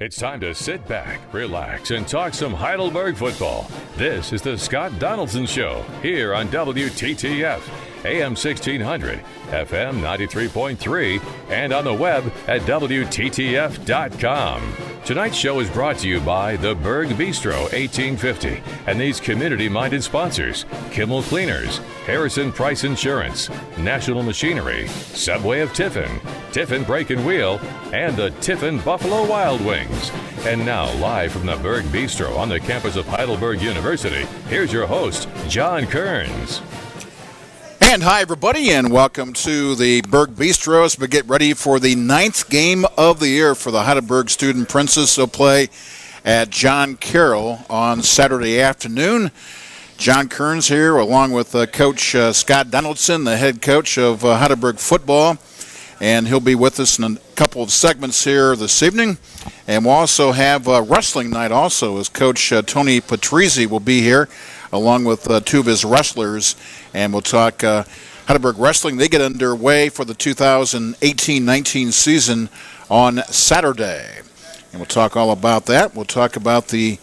It's time to sit back, relax, and talk some Heidelberg football. This is the Scott Donaldson Show here on WTTF, AM 1600, FM 93.3, and on the web at WTTF.com. Tonight's show is brought to you by the Berg Bistro 1850 and these community-minded sponsors: Kimmel Cleaners, Harrison Price Insurance, National Machinery, Subway of Tiffin, Tiffin Brake and Wheel, and the Tiffin Buffalo Wild Wings. And now, live from the Berg Bistro on the campus of Heidelberg University, here's your host, John Kearns. And hi, everybody, and welcome to the Berg Bistro as we get ready for the 9th game of the year for the Heidelberg Student Princes. They'll play at John Carroll on Saturday afternoon. John Kearns here, along with Coach Scott Donaldson, the head coach of Heidelberg football. And he'll be with us in a couple of segments here this evening. And we'll also have wrestling night also, as Coach Tony Patrizi will be here, along with two of his wrestlers. And we'll talk Heidelberg Wrestling. They get underway for the 2018-19 season on Saturday. And we'll talk all about that. We'll talk about the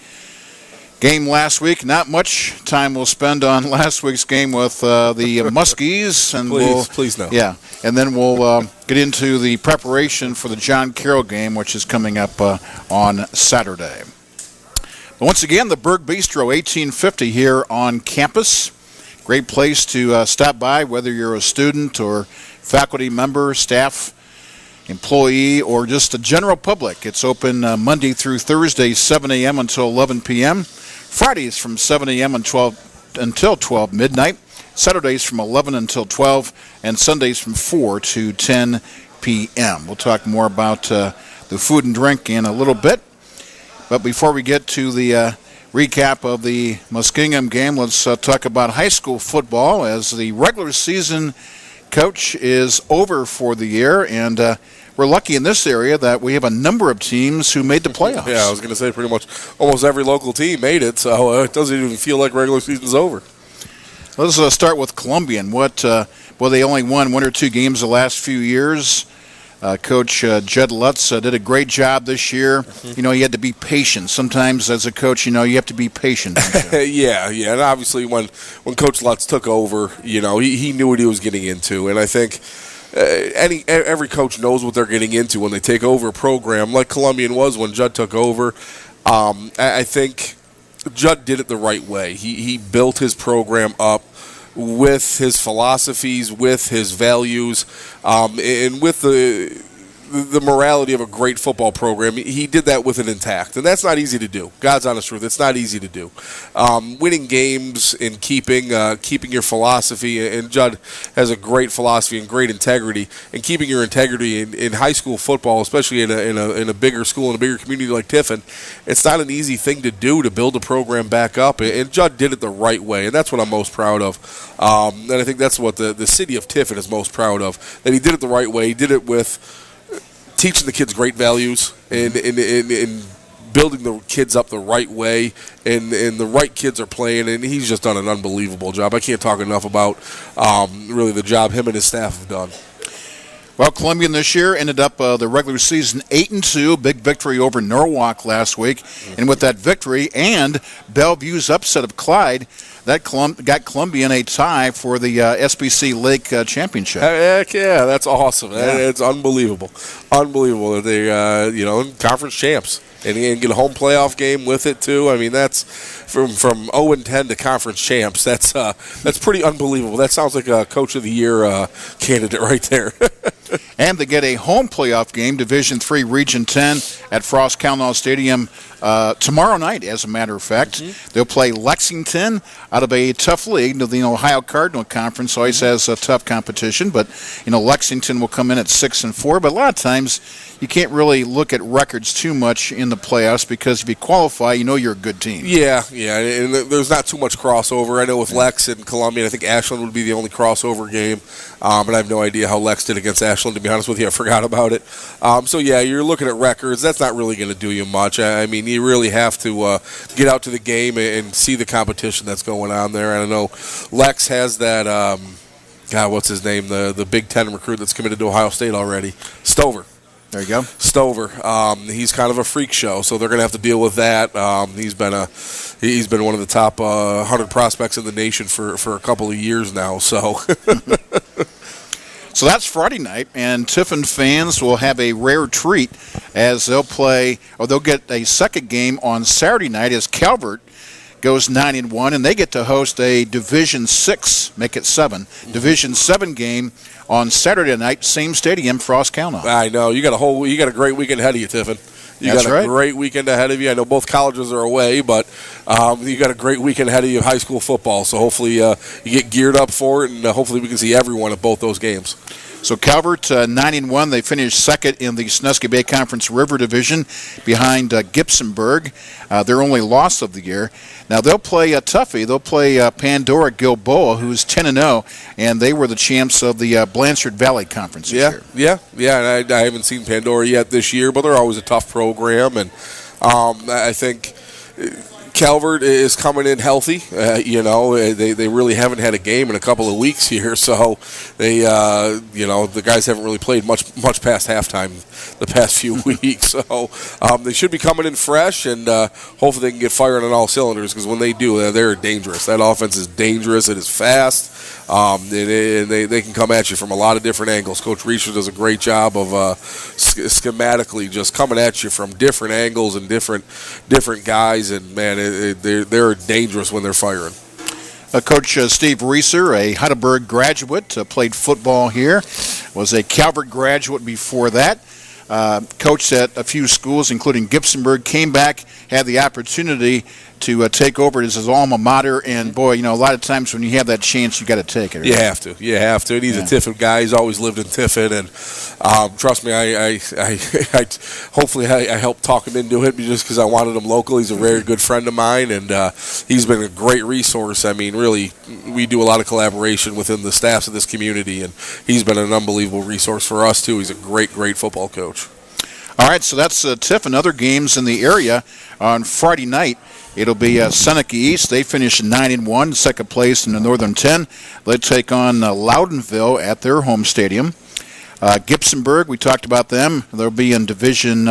game last week. Not much time we'll spend on last week's game with the Muskies. And please no. Yeah. And then we'll get into the preparation for the John Carroll game, which is coming up on Saturday. But once again, the Berg Bistro 1850 here on campus. Great place to stop by, whether you're a student or faculty member, staff, employee, or just the general public. It's open Monday through Thursday, 7 a.m. until 11 p.m. Fridays from 7 a.m. until 12 midnight. Saturdays from 11 until 12, and Sundays from 4 to 10 p.m. We'll talk more about the food and drink in a little bit. But before we get to the recap of the Muskingum game, let's talk about high school football, as the regular season, Coach, is over for the year. And we're lucky in this area that we have a number of teams who made the playoffs. Yeah, I was going to say pretty much almost every local team made it, so it doesn't even feel like regular season's over. Let's start with Columbian. They only won one or two games the last few years. Coach Judd Lutz did a great job this year. Mm-hmm. You know, he had to be patient. Sometimes as a coach, you know, you have to be patient. Yeah, and obviously when Coach Lutz took over, you know, he knew what he was getting into. And I think every coach knows what they're getting into when they take over a program, like Columbian was when Judd took over. I think Judd did it the right way. He built his program up with his philosophies, with his values, and with the morality of a great football program. He did that with it intact, and that's not easy to do. God's honest truth, it's not easy to do. Winning games and keeping your philosophy, and Judd has a great philosophy and great integrity, and keeping your integrity in high school football, especially in a bigger school, in a bigger community like Tiffin, it's not an easy thing to do, to build a program back up, and Judd did it the right way, and that's what I'm most proud of. And I think that's what the city of Tiffin is most proud of, that he did it the right way. He did it with teaching the kids great values and building the kids up the right way, and the right kids are playing, and he's just done an unbelievable job. I can't talk enough about really the job him and his staff have done. Well, Columbian this year ended up the regular season 8-2, big victory over Norwalk last week. Mm-hmm. And with that victory and Bellevue's upset of Clyde, that got Columbian a tie for the SBC Lake Championship. Heck yeah, that's awesome. Yeah. It's unbelievable. Unbelievable that they, conference champs. And get a home playoff game with it, too. I mean, that's from 0-10 to conference champs. That's pretty unbelievable. That sounds like a Coach of the Year candidate right there. And they get a home playoff game, Division III, Region 10, at Frost Calnall Stadium tomorrow night, as a matter of fact. Mm-hmm. They'll play Lexington out of a tough league. The Ohio Cardinal Conference always has a tough competition, but Lexington will come in at 6-4. But a lot of times you can't really look at records too much in the playoffs, because if you qualify, you're a good team. Yeah, and there's not too much crossover. I know with Lex and Columbian, I think Ashland would be the only crossover game, and I have no idea how Lex did against Ashland, to be honest with you. I forgot about it. So, yeah, you're looking at records. That's not really going to do you much. I mean, you really have to get out to the game and see the competition that's going on there. And I know Lex has that, what's his name, the Big Ten recruit that's committed to Ohio State already, Stover. There you go. Stover. He's kind of a freak show, so they're going to have to deal with that. He's been one of the top 100 prospects in the nation for a couple of years now. So. So that's Friday night, and Tiffin fans will have a rare treat as they'll get a second game on Saturday night as Calvert goes 9-1, and they get to host a Division 6, make it 7, Division 7 game on Saturday night, same stadium, Frost County. I know you got a great weekend ahead of you, Tiffin. That's got a great weekend ahead of you. I know both colleges are away, but you got a great weekend ahead of you of high school football. So hopefully you get geared up for it, and hopefully we can see everyone at both those games. So Calvert 9-1. They finished second in the Sandusky Bay Conference River Division behind Gibsonburg. Their only loss of the year. Now they'll play a toughie. They'll play Pandora Gilboa, who's 10-0, and they were the champs of the Blanchard Valley Conference this year. Yeah. And I haven't seen Pandora yet this year, but they're always a tough program, and I think Calvert is coming in healthy. They really haven't had a game in a couple of weeks here, so they, the guys haven't really played much past halftime the past few weeks. So they should be coming in fresh, and hopefully they can get firing on all cylinders, because when they do, they're dangerous. That offense is dangerous. It is fast. They can come at you from a lot of different angles. Coach Reisher does a great job of schematically just coming at you from different angles and different guys, and man, they're dangerous when they're firing. Coach Steve Reeser, a Heidelberg graduate, played football here, was a Calvert graduate before that. Coached at a few schools, including Gibsonburg, came back, had the opportunity to take over as his alma mater, and boy, a lot of times when you have that chance, you got to take it. Right? You have to. And he's a Tiffin guy. He's always lived in Tiffin, and trust me, I hopefully I helped talk him into it just because I wanted him local. He's a very good friend of mine, and he's been a great resource. I mean, really, we do a lot of collaboration within the staffs of this community, and he's been an unbelievable resource for us too. He's a great football coach. All right, so that's Tiffin. Other games in the area on Friday night. It'll be Seneca East. They finished 9-1, second place in the Northern 10. They take on Loudonville at their home stadium. Gibsonburg, we talked about them. They'll be in Division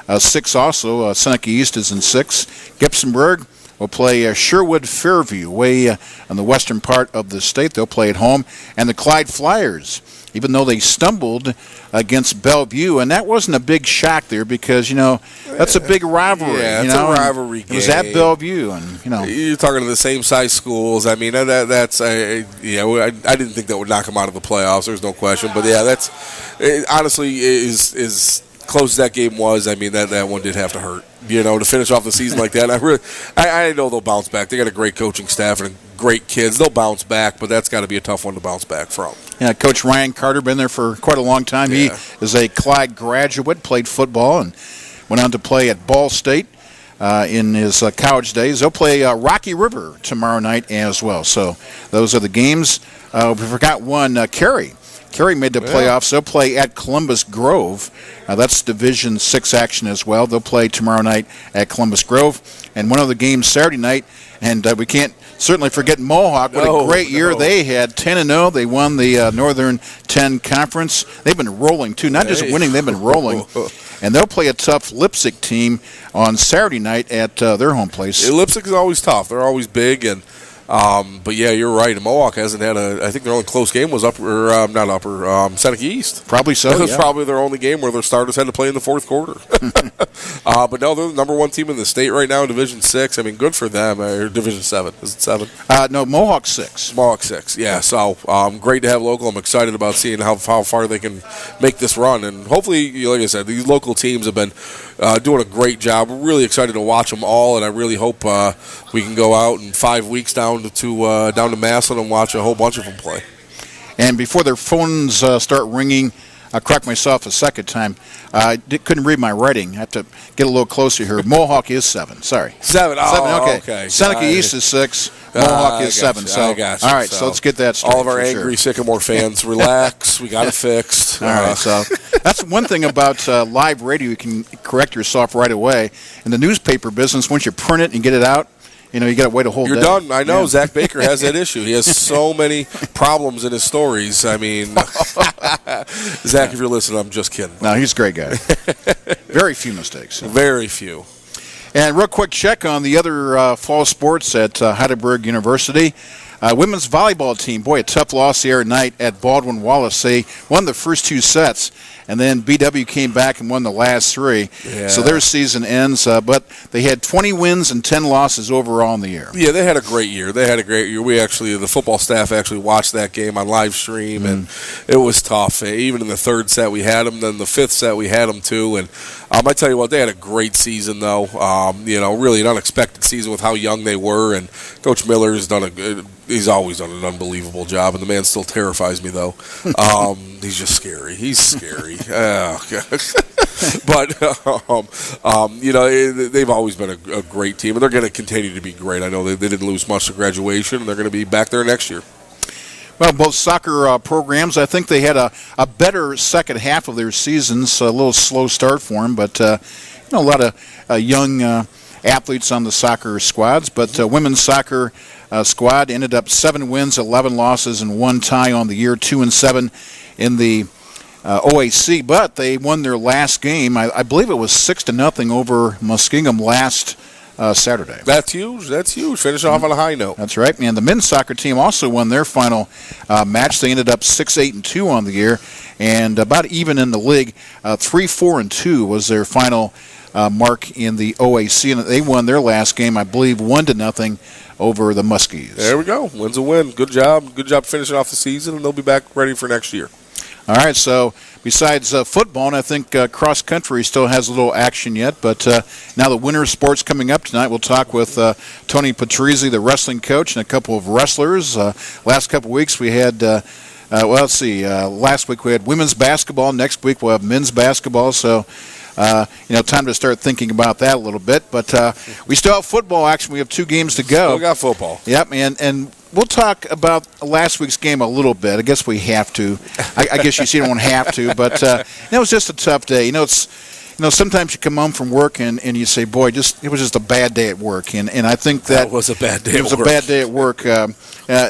6 also. Seneca East is in 6. Gibsonburg will play Sherwood Fairview, way on the western part of the state. They'll play at home. And the Clyde Flyers, even though they stumbled against Bellevue, and that wasn't a big shock there because, that's a big rivalry. Yeah, it's a rivalry game. It was at Bellevue, and, You're talking to the same size schools. I mean, that's I didn't think that would knock them out of the playoffs. There's no question. But, yeah, honestly, is close as that game was, I mean, that one did have to hurt, to finish off the season like that. I know they'll bounce back. They got a great coaching staff and great kids. They'll bounce back, but that's got to be a tough one to bounce back from. Yeah, Coach Ryan Carter, been there for quite a long time. Yeah. He is a Clyde graduate, played football, and went on to play at Ball State in his college days. They'll play Rocky River tomorrow night as well. So those are the games. We forgot one, Cary. Cary made the playoffs. They'll play at Columbus Grove. That's Division 6 action as well. They'll play tomorrow night at Columbus Grove. And one of the games Saturday night, and we can't certainly forget Mohawk. What a great year they had. 10-0. They won the Northern 10 Conference. They've been rolling, too. Not just winning, they've been rolling. And they'll play a tough Leipzig team on Saturday night at their home place. Leipzig is always tough. They're always big, and but yeah, you're right. Mohawk hasn't had I think their only close game was Seneca East. Probably so. That was probably their only game where their starters had to play in the fourth quarter. But no, they're the number one team in the state right now in Division 6. I mean, good for them. Or Division 7. Is it 7? No, Mohawk 6. Mohawk 6, yeah. So great to have local. I'm excited about seeing how far they can make this run. And hopefully, like I said, these local teams have been doing a great job. We're really excited to watch them all, and I really hope we can go out in 5 weeks down to Massillon and watch a whole bunch of them play. And before their phones start ringing, I cracked myself a second time. I couldn't read my writing. I have to get a little closer here. Mohawk is 7. Sorry. 7. Oh, okay. Seneca East is 6. Mohawk is 7. So, all right, so let's get that straight. All of our angry Sycamore fans, relax. We got it fixed. All right, so that's one thing about live radio. You can correct yourself right away. In the newspaper business, once you print it and get it out, you got to wait a whole day. You're done. I know. Yeah. Zach Baker has that issue. He has so many problems in his stories. I mean, Zach, if you're listening, I'm just kidding. No, he's a great guy. Very few mistakes. Very few. And real quick check on the other fall sports at Heidelberg University. Women's volleyball team, boy, a tough loss the other night at Baldwin Wallace. They won the first 2 sets, and then BW came back and won the last 3. Yeah. So their season ends, but they had 20 wins and 10 losses overall in the year. Yeah, they had a great year. We actually, the football staff actually watched that game on live stream, and it was tough. Even in the 3rd set we had them, then the 5th set we had them too. And I tell you what, they had a great season though. Really an unexpected season with how young they were, and Coach Miller's he's always done an unbelievable job, and the man still terrifies me though. He's just scary. He's scary. But they've always been a great team, and they're going to continue to be great. I know they didn't lose much to graduation, and they're going to be back there next year. Well, both soccer programs, I think they had a better second half of their seasons, a little slow start for them, but a lot of young athletes on the soccer squads. But women's soccer squad ended up 7 wins, 11 losses, and 1 tie on the year, 2-7 in the OAC. But they won their last game. I believe it was 6-0 over Muskingum last Saturday. That's huge. Finish off on a high note. That's right. And the men's soccer team also won their final match. They ended up 6-8-2 on the year, and about even in the league. 3-4-2 was their final mark in the OAC, and they won their last game, I believe, 1-0 over the Muskies. There we go. Win's a win. Good job finishing off the season, and they'll be back ready for next year. All right, so besides football, and I think cross-country still has a little action yet, but now the winter sports coming up tonight. We'll talk with Tony Patrizi, the wrestling coach, and a couple of wrestlers. Last couple of weeks we had, last week we had women's basketball. Next week we'll have men's basketball, so time to start thinking about that a little bit. But we still have football action. We have 2 games to go. Still got football. Yep, and we'll talk about last week's game a little bit. I guess we have to. I guess you don't have to, but it was just a tough day. Sometimes you come home from work and you say, boy, it was just a bad day at work. And I think that was a bad day. It was a bad day at work.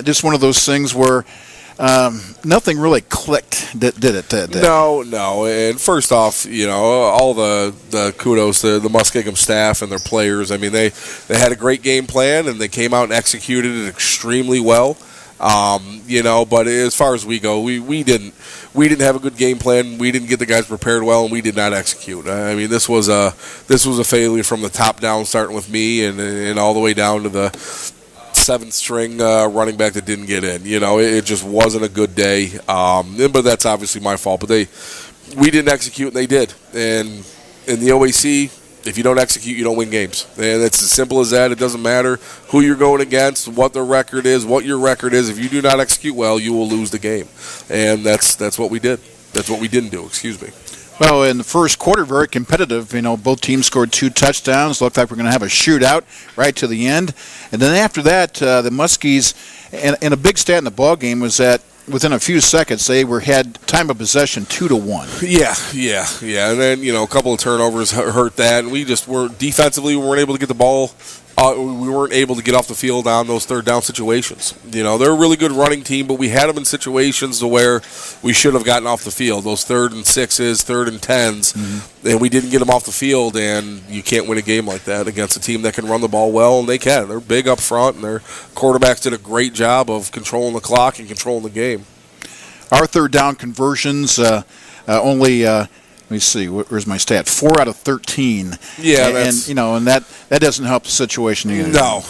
Just one of those things where nothing really clicked, did it? That day? No. And first off, all the kudos to the Muskingum staff and their players. I mean, they had a great game plan, and they came out and executed it extremely well. But as far as we go, we didn't have a good game plan. We didn't get the guys prepared well, and we did not execute. I mean, this was a failure from the top down, starting with me and all the way down to the 7th string running back that didn't get in. It just wasn't a good day. But that's obviously my fault. But we didn't execute, and they did. And in the OAC, if you don't execute, you don't win games. And it's as simple as that. It doesn't matter who you're going against, what the record is, what your record is. If you do not execute well, you will lose the game. And that's what we did. That's what we didn't do, excuse me. Well, in the first quarter, very competitive. Both teams scored 2 touchdowns. Looked like we're going to have a shootout right to the end. And then after that, the Muskies, and a big stat in the ball game was that within a few seconds, they had time of possession 2-1. Yeah. And then, a couple of turnovers hurt that. And we just defensively, we weren't able to get the ball. We weren't able to get off the field on those 3rd down situations. They're a really good running team, but we had them in situations to where we should have gotten off the field. Those 3rd and 6s, 3rd and 10s, and we didn't get them off the field, and you can't win a game like that against a team that can run the ball well, and they can. They're big up front, and their quarterbacks did a great job of controlling the clock and controlling the game. Our 3rd down conversions only... let me see. Where's my stat? 4 out of 13. Yeah, and that doesn't help the situation either. No.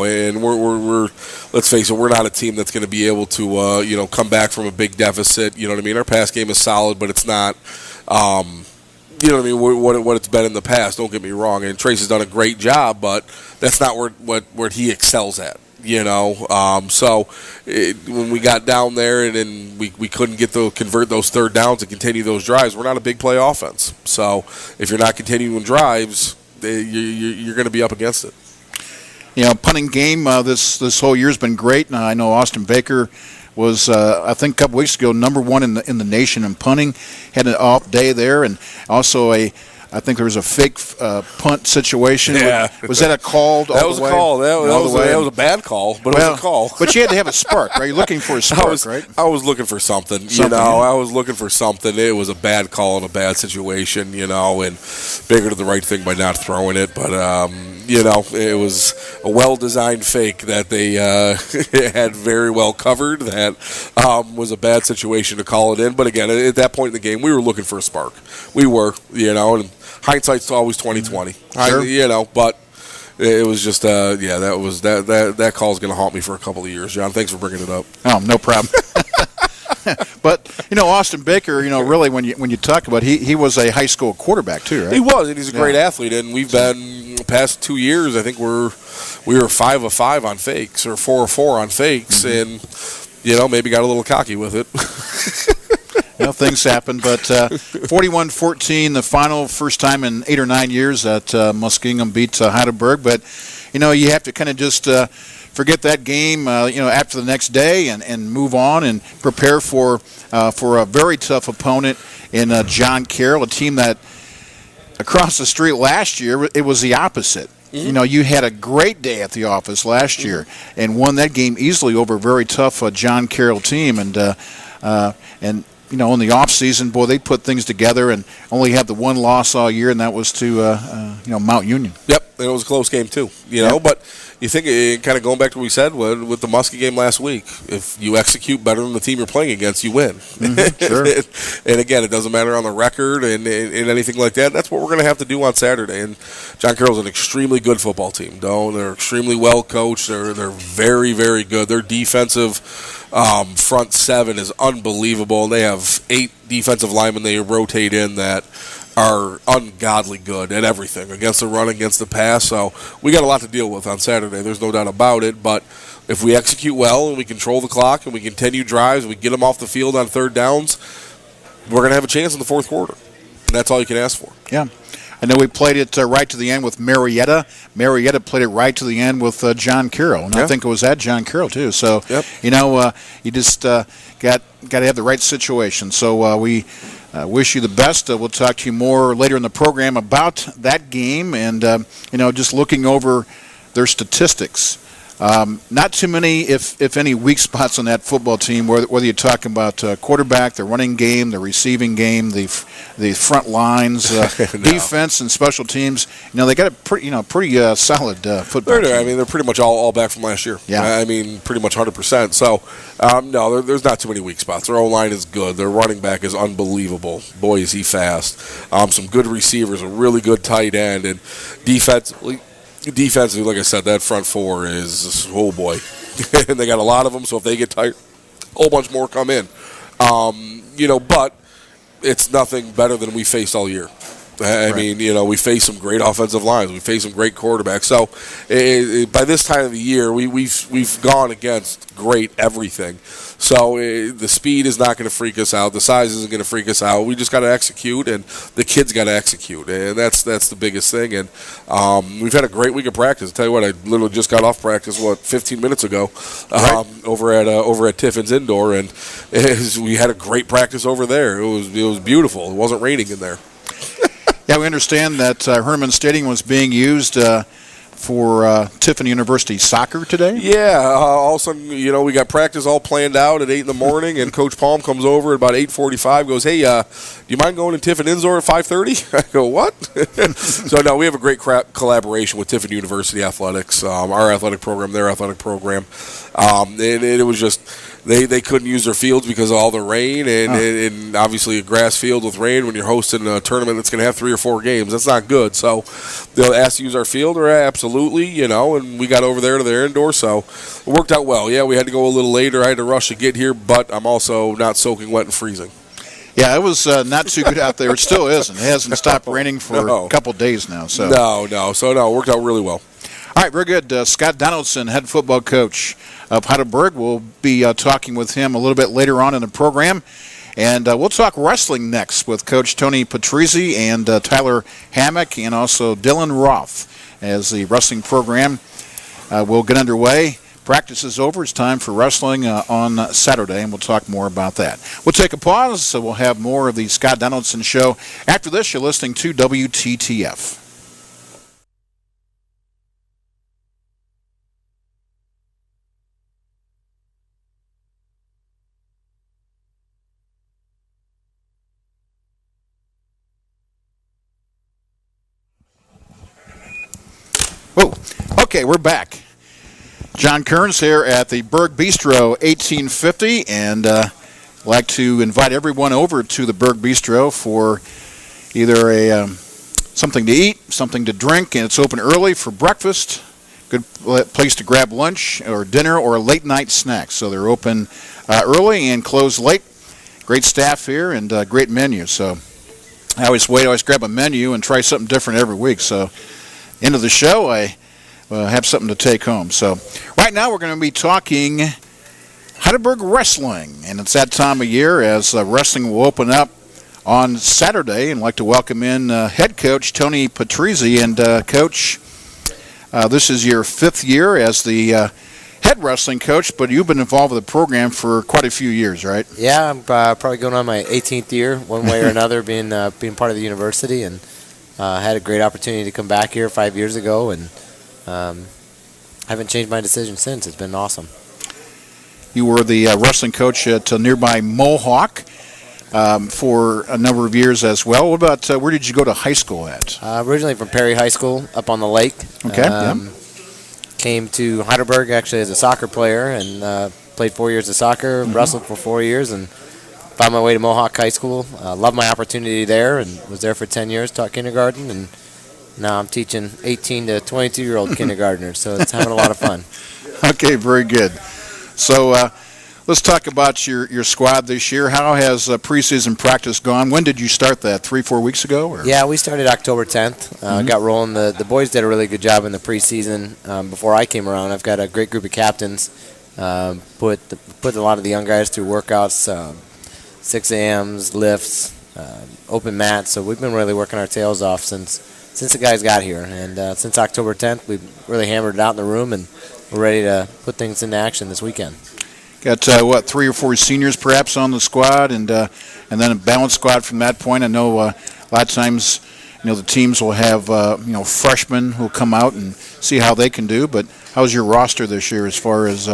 And we're let's face it, we're not a team that's going to be able to come back from a big deficit. You know what I mean? Our pass game is solid, but it's not. What it's been in the past. Don't get me wrong. And Trace has done a great job, but that's not where he excels at. So when we got down there and then we couldn't convert those 3rd downs and continue those drives, we're not a big play offense. So if you're not continuing drives, you're going to be up against it. Punting game this whole year's been great. I know Austin Baker was I think a couple weeks ago #1 in the nation in punting. Had an off day there, and also a I think there was a fake punt situation. Yeah. Was that a call? That was a call. That was a bad call, but it was a call. But you had to have a spark, right? You're looking for a spark, right? I was looking for something. I was looking for something. It was a bad call in a bad situation, and Baker did the right thing by not throwing it. But, it was a well-designed fake that they had very well covered. That was a bad situation to call it in. But, again, at that point in the game, we were looking for a spark. We were, and hindsight's always 20/20. Sure. But it was just that call's going to haunt me for a couple of years. John, thanks for bringing it up. Oh, no problem. But Austin Baker, really when you talk about he was a high school quarterback too, right? He was, and he's a great athlete. And we've been the past 2 years. I think we were 5 of 5 on fakes or 4 of 4 on fakes, and maybe got a little cocky with it. Things happen, but 41-14, the final, first time in 8 or 9 years that Muskingum beat Heidelberg. But you have to kind of just forget that game, after the next day and move on and prepare for a very tough opponent in John Carroll, a team that across the street last year it was the opposite. Mm-hmm. You had a great day at the office last year and won that game easily over a very tough John Carroll team, and in the off season, boy, they put things together and only had the one loss all year, and that was to Mount Union. Yep, and it was a close game too. But you think kind of going back to what we said with the Muskie game last week, if you execute better than the team you're playing against, you win. Mm-hmm, sure. And again, it doesn't matter on the record and anything like that. That's what we're going to have to do on Saturday. And John Carroll's an extremely good football team. They're extremely well coached. They're very, very good. Their defensive front seven is unbelievable. They have 8 defensive linemen they rotate in that are ungodly good at everything, against the run, against the pass. So we got a lot to deal with on Saturday. There's no doubt about it. But if we execute well and we control the clock and we continue drives, and we get them off the field on third downs, we're going to have a chance in the fourth quarter. And that's all you can ask for. Yeah. I know we played it right to the end with Marietta. Marietta played it right to the end with John Carroll, and I think it was at John Carroll too. So, you just got to have the right situation. So we wish you the best. We'll talk to you more later in the program about that game, and just looking over their statistics. Not too many, if any, weak spots on that football team. Whether you're talking about quarterback, the running game, the receiving game, the front lines, defense, and special teams. They got a pretty solid football team. I mean, they're pretty much all back from last year. Yeah. I mean, pretty much 100%. So, no, there's not too many weak spots. Their O-line is good. Their running back is unbelievable. Boy, is he fast. Some good receivers, a really good tight end, and defensively, like I said, that front four is, oh boy. And they got a lot of them, so if they get tight, a whole bunch more come in. But it's nothing better than we faced all year. I mean, we face some great offensive lines. We face some great quarterbacks. So by this time of the year, we've gone against great everything. So the speed is not going to freak us out. The size isn't going to freak us out. We just got to execute, and the kids got to execute, and that's the biggest thing. And we've had a great week of practice. I'll tell you what, I literally just got off practice 15 minutes ago over at Tiffin's Indoor, and we had a great practice over there. It was beautiful. It wasn't raining in there. Yeah, we understand that Herman Stadium was being used for Tiffin University soccer today. Yeah, all of a sudden, we got practice all planned out at 8 in the morning, and Coach Palm comes over at about 8:45, goes, "Hey, do you mind going to Tiffin Indoor at 5:30?" I go, "What?" So, no, we have a great collaboration with Tiffin University Athletics, our athletic program, their athletic program. And it was just... They couldn't use their fields because of all the rain, and obviously a grass field with rain when you're hosting a tournament that's going to have 3 or 4 games. That's not good. So they'll ask to use our field, or absolutely, and we got over there to their indoor, so it worked out well. Yeah, we had to go a little later. I had to rush to get here, but I'm also not soaking wet and freezing. Yeah, it was not too good out there. It still isn't. It hasn't stopped raining for a couple days now. So it worked out really well. All right, very good. Scott Donaldson, head football coach of Heidelberg. We'll be talking with him a little bit later on in the program. And we'll talk wrestling next with Coach Tony Patrizi and Tyler Hammack, and also Dylan Roth, as the wrestling program will get underway. Practice is over. It's time for wrestling on Saturday, and we'll talk more about that. We'll take a pause, so we'll have more of the Scott Donaldson Show. After this, you're listening to WTTF. Whoa. Okay, we're back. John Kearns here at the Berg Bistro 1850, and I'd like to invite everyone over to the Berg Bistro for either something to eat, something to drink, and it's open early for breakfast. Good place to grab lunch or dinner or late night snacks. So they're open early and close late. Great staff here and great menu. So I always grab a menu and try something different every week. So end of the show, I have something to take home. So right now we're going to be talking Berg wrestling, and it's that time of year as wrestling will open up on Saturday. And I'd like to welcome in head coach Tony Patrizi. And coach, this is your 5th year as the head wrestling coach, but you've been involved with the program for quite a few years, right? Yeah, I'm probably going on my 18th year, one way or another, being part of the university, and had a great opportunity to come back here 5 years ago, and haven't changed my decision since. It's been awesome. You were the wrestling coach at nearby Mohawk for a number of years as well. What about where did you go to high school at? Originally from Perry High School up on the lake. Okay. Came to Heidelberg actually as a soccer player and played 4 years of soccer, wrestled for 4 years, and found my way to Mohawk High School. Loved my opportunity there and was there for 10 years, taught kindergarten, and now I'm teaching 18 to 22-year-old kindergartners, so it's having a lot of fun. Okay, very good. So let's talk about your squad this year. How has preseason practice gone? When did you start that, 3-4 weeks ago? Or? Yeah, we started October 10th. Got rolling. The boys did a really good job in the preseason before I came around. I've got a great group of captains. Put a lot of the young guys through workouts, 6 a.m.s, lifts, open mats. So we've been really working our tails off since the guys got here. And since October 10th, we've really hammered it out in the room, and we're ready to put things into action this weekend. Got 3 or 4 seniors perhaps on the squad, and then a balanced squad from that point. I know a lot of times, the teams will have freshmen who'll come out and see how they can do. But how's your roster this year as far as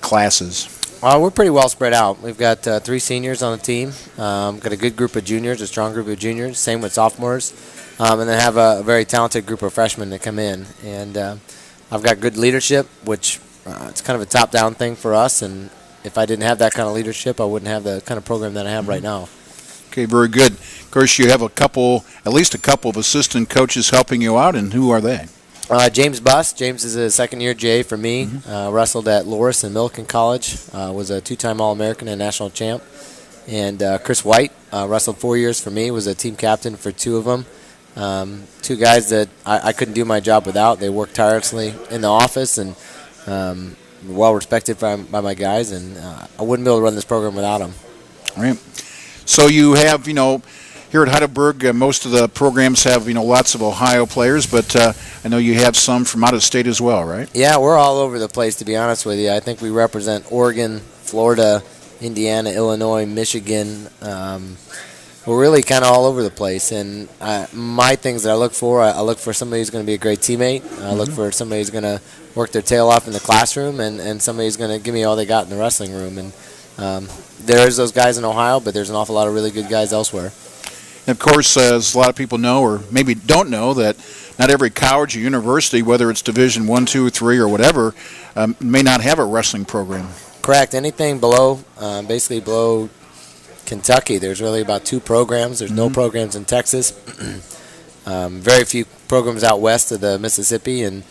classes? We're pretty well spread out. We've got 3 seniors on the team. Got a good group of juniors, a strong group of juniors. Same with sophomores, and then have a very talented group of freshmen that come in. And I've got good leadership, which it's kind of a top-down thing for us. And if I didn't have that kind of leadership, I wouldn't have the kind of program that I have right now. Okay, very good. Of course, you have at least a couple of assistant coaches helping you out, and who are they? James Buss. James is a second-year JA for me. Wrestled at Loris and Millikan College. Was a 2-time All-American and national champ. And Chris White wrestled 4 years for me. Was a team captain for 2 of them. 2 guys that I couldn't do my job without. They worked tirelessly in the office and well respected by my guys. And I wouldn't be able to run this program without them. All right. So you have, here at Heidelberg, most of the programs have, lots of Ohio players, but I know you have some from out of state as well, right? Yeah, we're all over the place, to be honest with you. I think we represent Oregon, Florida, Indiana, Illinois, Michigan. We're really kind of all over the place. And my things that I look for somebody who's going to be a great teammate. I look for somebody who's going to work their tail off in the classroom, and somebody who's going to give me all they got in the wrestling room. And there's those guys in Ohio, but there's an awful lot of really good guys elsewhere. And of course, as a lot of people know, or maybe don't know, that not every college or university, whether it's Division 1, 2, or 3, or whatever, may not have a wrestling program. Correct. Anything below, basically below Kentucky, there's really about 2 programs. There's no programs in Texas. Very few programs out west of the Mississippi, and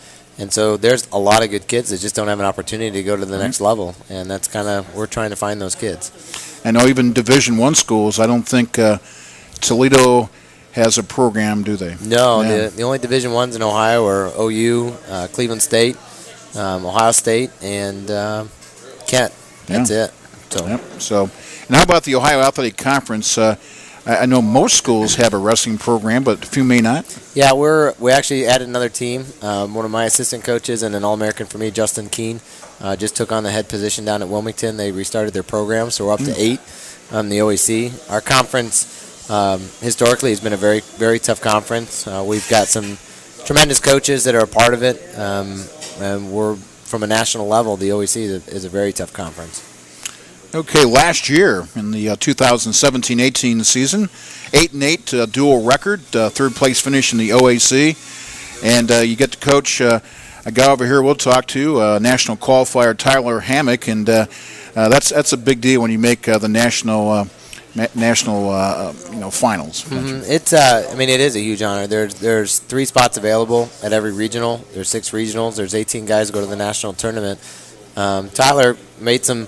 so there's a lot of good kids that just don't have an opportunity to go to the next level, and that's kind of, we're trying to find those kids. I know even Division 1 schools, I don't think Toledo has a program, do they? No, yeah. The only Division 1s in Ohio are OU, Cleveland State, Ohio State, and Kent. That's it. So, and how about the Ohio Athletic Conference? I know most schools have a wrestling program, but a few may not. Yeah, we actually added another team. One of my assistant coaches and an All-American for me, Justin Keene, just took on the head position down at Wilmington. They restarted their program, so we're up to 8 on the OAC. Our conference historically has been a very, very tough conference. We've got some tremendous coaches that are a part of it, and we're from a national level. The OAC is a very tough conference. Okay, last year in the 2017-18 season, 8-8 dual record, third place finish in the OAC, and you get to coach a guy over here we'll talk to, national qualifier Tyler Hammack, and that's a big deal when you make the national finals. Mm-hmm. It is a huge honor. There's 3 spots available at every regional. There's 6 regionals. There's 18 guys who go to the national tournament. Tyler made some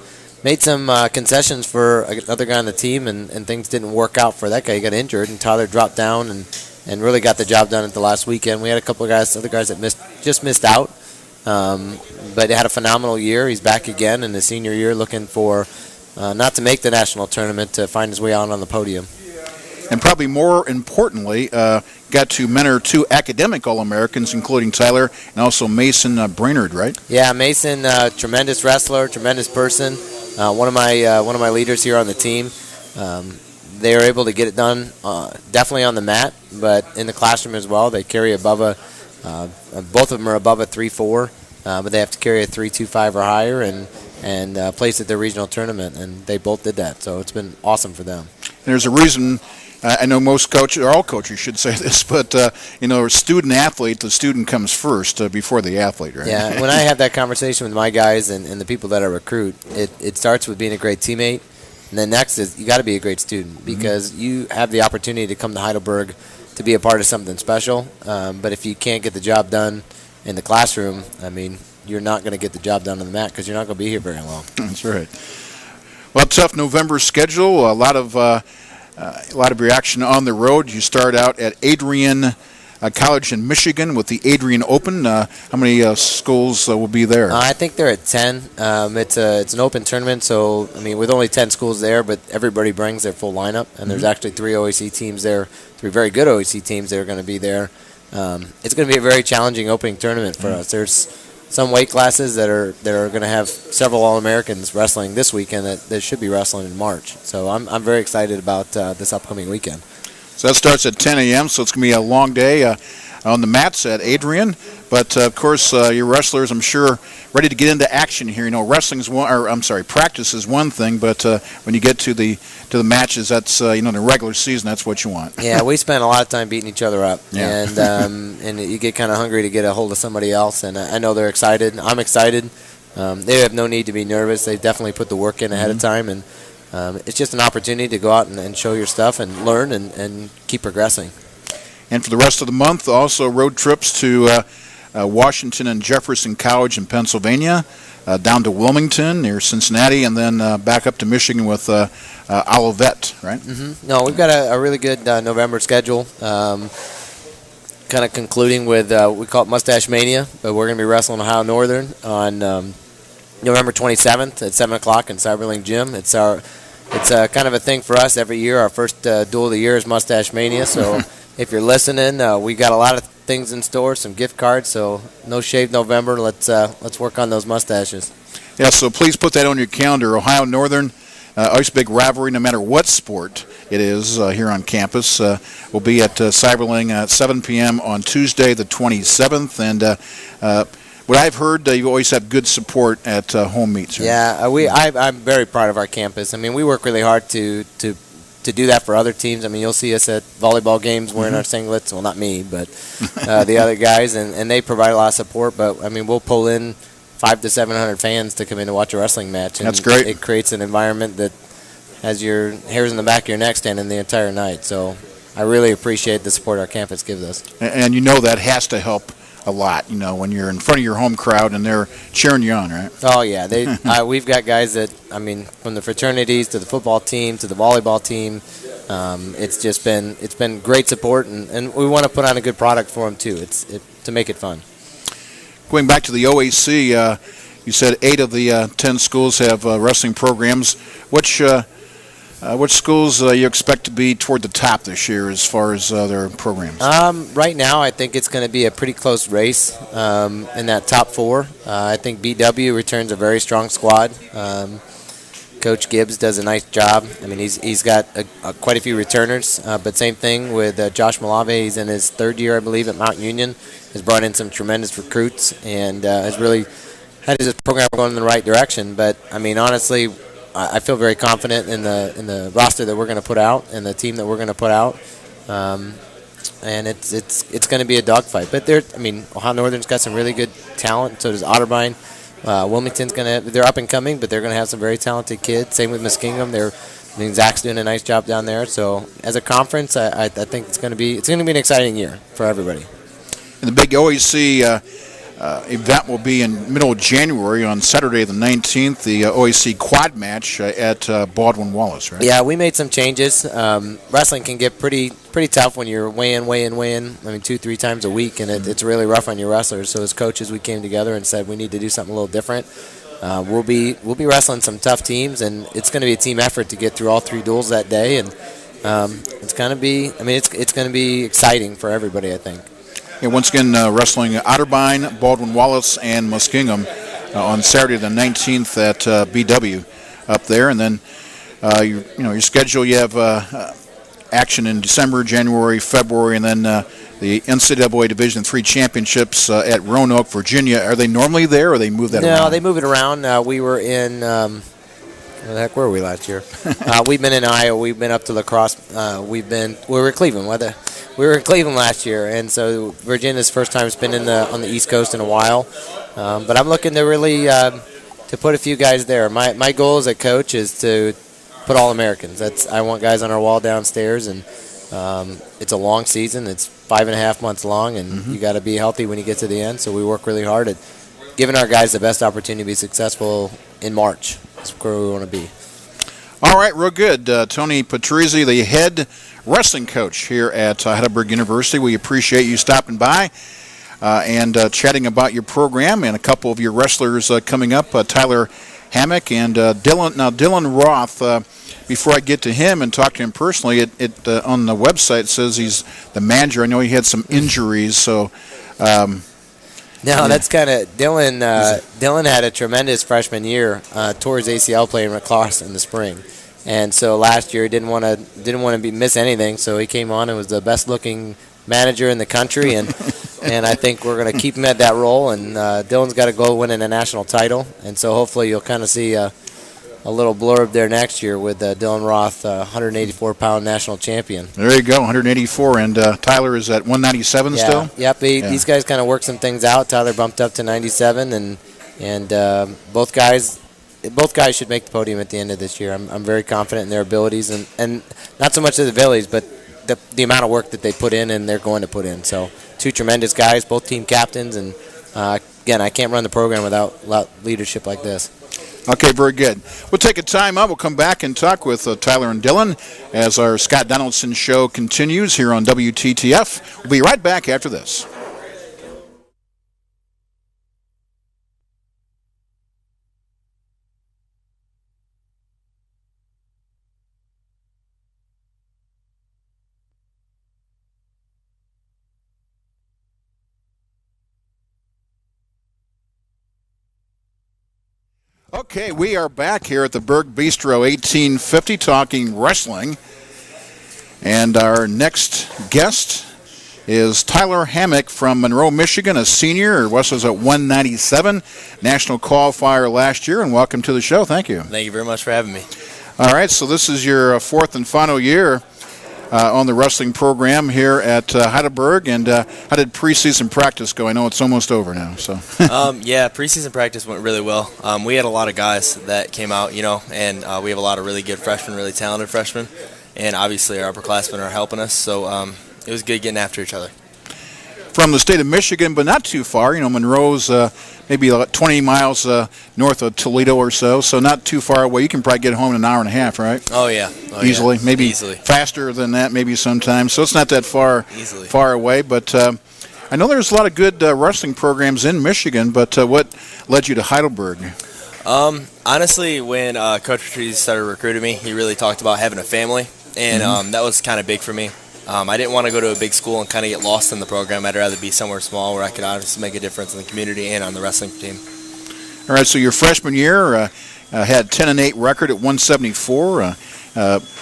concessions for another guy on the team, and things didn't work out for that guy. He got injured, and Tyler dropped down and really got the job done at the last weekend. We had a couple of other guys that missed out, but he had a phenomenal year. He's back again in his senior year, looking for not to make the national tournament, to find his way out on the podium. And probably more importantly, got to mentor 2 academic All-Americans, including Tyler and also Mason Brainerd, right? Yeah, Mason, tremendous wrestler, tremendous person. One of my leaders here on the team. They are able to get it done definitely on the mat, but in the classroom as well. They carry both of them are above a 3.4, but they have to carry a 3.25 or higher and place at their regional tournament, and they both did that. So it's been awesome for them. And there's a reason. I know most coaches, or all coaches should say this, but student athlete, the student comes first before the athlete, right? Yeah, when I have that conversation with my guys and the people that I recruit, it starts with being a great teammate, and then next is you got to be a great student, because you have the opportunity to come to Heidelberg to be a part of something special. But if you can't get the job done in the classroom, you're not going to get the job done on the mat, because you're not going to be here very long. That's right. Well, tough November schedule. A lot of reaction on the road. You start out at Adrian College in Michigan with the Adrian Open. How many schools will be there? I think they're at 10. It's an open tournament, so with only 10 schools there, but everybody brings their full lineup, and there's actually 3 OAC teams there, 3 very good OAC teams that are going to be there. It's going to be a very challenging opening tournament for us. There's some weight classes that are going to have several All-Americans wrestling this weekend that should be wrestling in March. So I'm very excited about this upcoming weekend. So that starts at 10 a.m., so it's going to be a long day on the mats at Adrian. But, of course, your wrestlers, I'm sure, ready to get into action here. Practice is one thing, but when you get to the matches, that's, in the regular season, that's what you want. Yeah, we spend a lot of time beating each other up. Yeah. And you get kind of hungry to get a hold of somebody else, and I know they're excited. I'm excited. They have no need to be nervous. They definitely put the work in ahead of time, and it's just an opportunity to go out and show your stuff and learn and keep progressing. And for the rest of the month, also road trips to Washington and Jefferson College in Pennsylvania, down to Wilmington near Cincinnati, and then back up to Michigan with Olivet, right? Mm-hmm. No, we've got a really good November schedule. Kind of concluding with, we call it Mustache Mania, but we're going to be wrestling Ohio Northern on November 27th at 7 o'clock in Cyberlink Gym. It's kind of a thing for us every year. Our first duel of the year is Mustache Mania, so if you're listening, we got a lot of things in store, some gift cards, so no shave November. Let's work on those mustaches. Yeah, so please put that on your calendar. Ohio Northern, always big rivalry, no matter what sport it is here on campus. We'll be at Cyberling at 7 p.m. on Tuesday the 27th, and what I've heard, you always have good support at home meets. Right? Yeah, I'm very proud of our campus. We work really hard to do that for other teams. You'll see us at volleyball games wearing our singlets. Well, not me, but the other guys, and they provide a lot of support. But we'll pull in 500 to 700 fans to come in to watch a wrestling match. And that's great. It creates an environment that has your hairs in the back of your neck standing the entire night. So I really appreciate the support our campus gives us. And that has to help a lot, when you're in front of your home crowd and they're cheering you on, right? Oh, yeah. We've got guys that, from the fraternities to the football team to the volleyball team, it's been great support, and we want to put on a good product for them, too, to make it fun. Going back to the OAC, you said 8 of the 10 schools have wrestling programs. Which which schools you expect to be toward the top this year as far as their programs? Right now, I think it's going to be a pretty close race in that top 4. I think BW returns a very strong squad. Coach Gibbs does a nice job. I mean, he's got quite a few returners, but same thing with Josh Malave. He's in his 3rd year, I believe, at Mount Union. Has brought in some tremendous recruits and has really had his program going in the right direction. But I mean, honestly, I feel very confident in the roster that we're going to put out and the team that we're going to put out. And it's going to be a dogfight. But Ohio Northern's got some really good talent. So does Otterbein. Wilmington's they're up and coming, but they're going to have some very talented kids. Same with Muskingum. Zach's doing a nice job down there. So as a conference, I think it's going to be an exciting year for everybody. And the big OAC event will be in middle of January on Saturday the 19th, the OAC quad match at Baldwin Wallace, right? Yeah, we made some changes. Wrestling can get pretty tough when you're weighing. I mean, 2-3 times a week, and it's really rough on your wrestlers. So as coaches, we came together and said we need to do something a little different. We'll be wrestling some tough teams, and it's going to be a team effort to get through all 3 duels that day, and it's going to be. It's going to be exciting for everybody, I think. Yeah, once again, wrestling Otterbein, Baldwin Wallace, and Muskingum on Saturday the 19th at BW up there, and then your schedule. You have action in December, January, February, and then the NCAA Division III championships at Roanoke, Virginia. Are they normally there, or they move that around? No, they move it around. We were in. Where the heck were we last year? We've been in Iowa. We've been up to La Crosse. We were in Cleveland. We were in Cleveland last year, and so Virginia's first time it's been on the East Coast in a while. But I'm looking to really to put a few guys there. My goal as a coach is to put all Americans. I want guys on our wall downstairs, and it's a long season. It's 5.5 months long, and you got to be healthy when you get to the end. So we work really hard at giving our guys the best opportunity to be successful in March. That's where we want to be. All right, real good. Tony Patrizi, the head wrestling coach here at Heidelberg University. We appreciate you stopping by and chatting about your program and a couple of your wrestlers coming up, Tyler Hammack and Dylan. Now, Dylan Roth, before I get to him and talk to him personally, it on the website says he's the manager. I know he had some injuries, so... No, that's kind of Dylan. Dylan had a tremendous freshman year. Tore his ACL playing lacrosse in the spring, and so last year he didn't want to miss anything. So he came on and was the best looking manager in the country, and I think we're going to keep him at that role. And Dylan's got to go winning a national title, and so hopefully you'll kind of see a little blurb there next year with Dylan Roth, 184-pound national champion. There you go, 184, and Tyler is at 197 still? Yep, these guys kind of work some things out. Tyler bumped up to 97, and both guys should make the podium at the end of this year. I'm very confident in their abilities, and not so much the abilities, but the amount of work that they put in and they're going to put in. So 2 tremendous guys, both team captains, and again, I can't run the program without leadership like this. Okay, very good. We'll take a time out. We'll come back and talk with Tyler and Dylan as our Scott Donaldson show continues here on WTTF. We'll be right back after this. Okay, we are back here at the Berg Bistro 1850 talking wrestling. And our next guest is Tyler Hammack from Monroe, Michigan, a senior, wrestles at 197, national qualifier last year, and welcome to the show. Thank you. Thank you very much for having me. All right, so this is your 4th and final year on the wrestling program here at Heidelberg, and how did preseason practice go? I know it's almost over now. So. Yeah, preseason practice went really well. We had a lot of guys that came out, and we have a lot of really good freshmen, really talented freshmen, and obviously our upperclassmen are helping us, so it was good getting after each other. From the state of Michigan, but not too far. Monroe's maybe 20 miles north of Toledo or so not too far away. You can probably get home in an hour and a half, right? Oh, yeah. Easily. Yeah. Maybe Easily. Faster than that maybe sometimes. So it's not that far away. But I know there's a lot of good wrestling programs in Michigan, but what led you to Heidelberg? Honestly, when Coach Patrizi started recruiting me, he really talked about having a family, and that was kind of big for me. I didn't want to go to a big school and kind of get lost in the program. I'd rather be somewhere small where I could obviously make a difference in the community and on the wrestling team. All right, so your freshman year had 10-8 record at 174.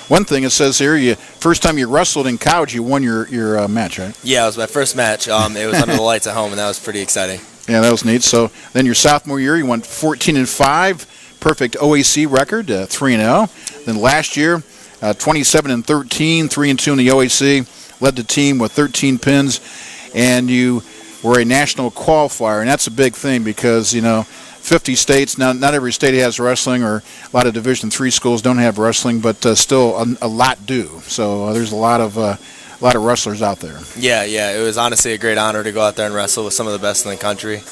One thing it says here, first time you wrestled in college, you won your match, right? Yeah, it was my first match. It was under the lights at home, and that was pretty exciting. Yeah, that was neat. So then your sophomore year, you went 14-5, perfect OAC record, 3-0. Then last year, 27-13, 3-2 in the OAC, led the team with 13 pins, and you were a national qualifier, and that's a big thing because 50 states. Now, not every state has wrestling, or a lot of Division III schools don't have wrestling, but still a lot do. So there's a lot of wrestlers out there. Yeah, it was honestly a great honor to go out there and wrestle with some of the best in the country,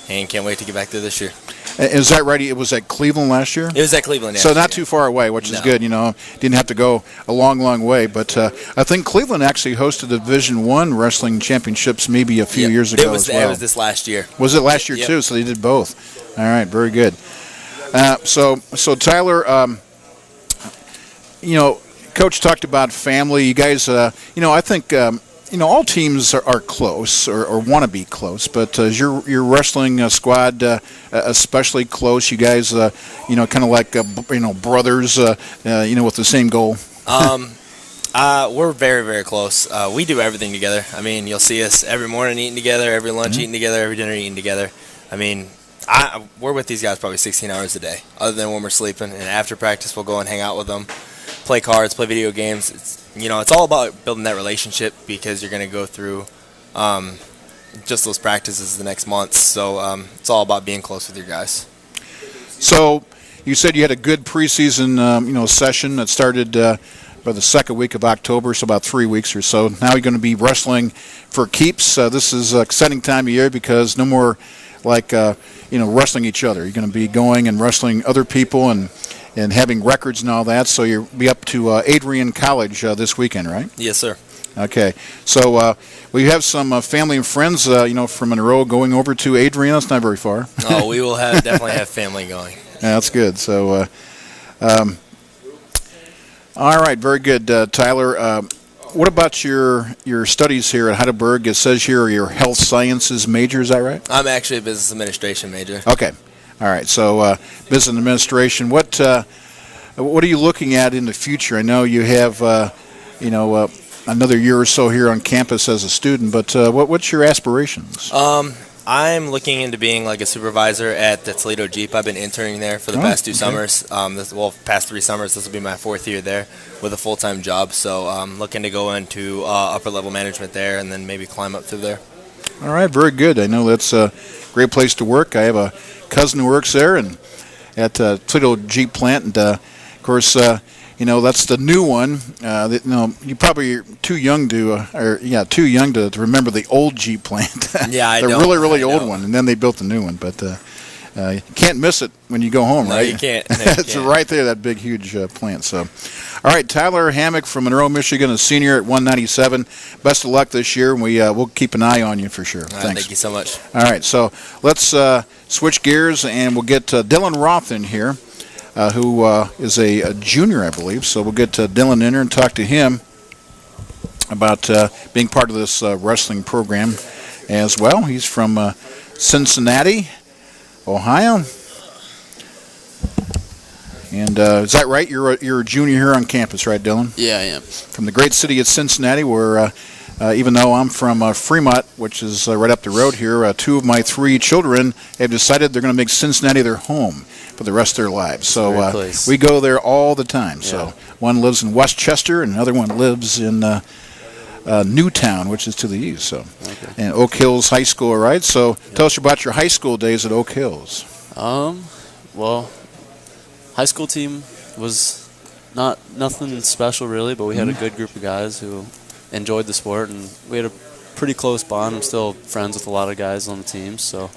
and can't wait to get back there this year. Is that right? It was at Cleveland last year? It was at Cleveland, yeah. So not too far away, which is good. Didn't have to go a long way. But I think Cleveland actually hosted the Division I wrestling championships maybe a few years ago as well. It was this last year. Was it last year too? So they did both. All right, very good. So Tyler, Coach talked about family. You guys, I think. All teams are close or want to be close, but is your wrestling squad especially close? You guys, kind of like brothers, with the same goal. We're very, very close. We do everything together. I mean, you'll see us every morning eating together, every lunch eating together, every dinner eating together. I mean, we're with these guys probably 16 hours a day, other than when we're sleeping. And after practice, we'll go and hang out with them, play cards, play video games. It's all about building that relationship because you're going to go through just those practices the next month. So it's all about being close with your guys. So you said you had a good preseason, session that started by the second week of October, so about 3 weeks or so. Now you're going to be wrestling for keeps. This is an exciting time of year because no more wrestling each other. You're going to be going and wrestling other people and having records and all that. So you'll be up to Adrian College this weekend, right? Yes, sir. Okay. So we have some family and friends, from Monroe going over to Adrian. That's not very far. Oh, we will definitely have family going. Yeah, that's good. So, all right, very good, Tyler. What about your studies here at Heidelberg? It says here you're health sciences major. Is that right? I'm actually a business administration major. Okay. All right. So business administration. What are you looking at in the future? I know you have another year or so here on campus as a student, but what's your aspirations? I'm looking into being like a supervisor at the Toledo Jeep. I've been interning there for the past 2 summers. Past 3 summers. This will be my 4th year there with a full-time job. So I'm looking to go into upper-level management there and then maybe climb up through there. All right, very good. I know that's a great place to work. I have a cousin who works there and at Toledo Jeep plant, and of course, that's the new one. You probably are too young to remember the old Jeep plant. Yeah, the really old one, and then they built the new one. But you can't miss it when you go home, no, right? You can't. It's right there, that big, huge plant. So, all right, Tyler Hammack from Monroe, Michigan, a senior at 197. Best of luck this year, and we'll keep an eye on you for sure. Thanks. Thank you so much. All right, so let's switch gears, and we'll get Dylan Roth in here. Who is a junior, I believe. So we'll get Dylan in here and talk to him about being part of this wrestling program as well. He's from Cincinnati, Ohio. And is that right? You're a junior here on campus, right, Dylan? Yeah, I am. From the great city of Cincinnati, where even though I'm from Fremont, which is right up the road here, 2 of my 3 children have decided they're going to make Cincinnati their home for the rest of their lives. So we go there all the time. Yeah. So one lives in Westchester, and another one lives in Newtown, which is to the east. So, and Oak Hills High School, all right? So tell us about your high school days at Oak Hills. Well, high school team was nothing special really, but we had a good group of guys who enjoyed the sport, and we had a pretty close bond. I'm still friends with a lot of guys on the team. So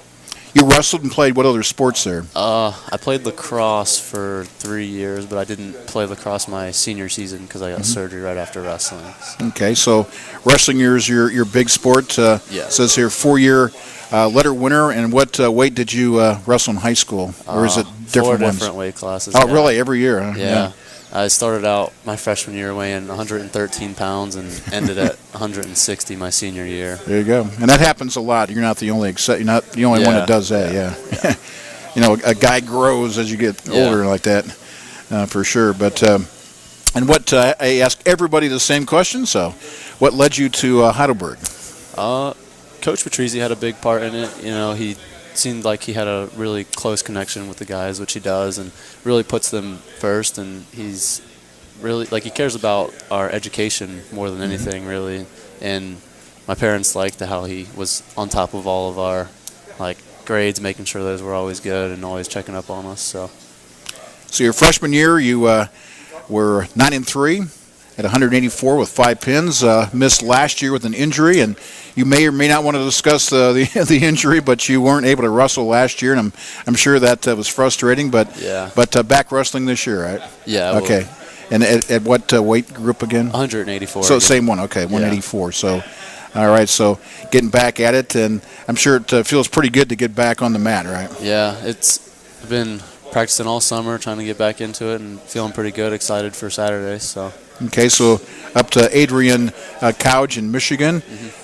You wrestled and played what other sports there? I played lacrosse for 3 years, but I didn't play lacrosse my senior season because I got surgery right after wrestling. Okay, so wrestling is your big sport. Yeah. It says here 4-year letter winner. And what weight did you wrestle in high school? Or is it different 4 ones? different weight classes. Oh, really? Every year? Huh? Yeah. I started out my freshman year weighing 113 pounds and ended at 160 my senior year. There you go. And that happens a lot. You're not the only you're not the only one that does that. Yeah. You know, a guy grows as you get older like that, for sure. But and what I ask everybody the same question. So, what led you to Heidelberg? Coach Patrizi had a big part in it. You know, he seemed like he had a really close connection with the guys, which he does, and really puts them first. And he's really, like, he cares about our education more than anything, really. And my parents liked how he was on top of all of our, like, grades, making sure those were always good and always checking up on us. So your freshman year, you were 9-3 at 184 with 5 pins. Missed last year with an injury, and you may or may not want to discuss the injury, but you weren't able to wrestle last year, and I'm sure that was frustrating. But back wrestling this year, right? Yeah. Okay. And at what weight group again? 184. So same one. Okay, 184. So, all right. So getting back at it, and I'm sure it feels pretty good to get back on the mat, right? Yeah, I've been practicing all summer, trying to get back into it, and feeling pretty good. Excited for Saturday. So. Okay, so up to Adrian College in Michigan,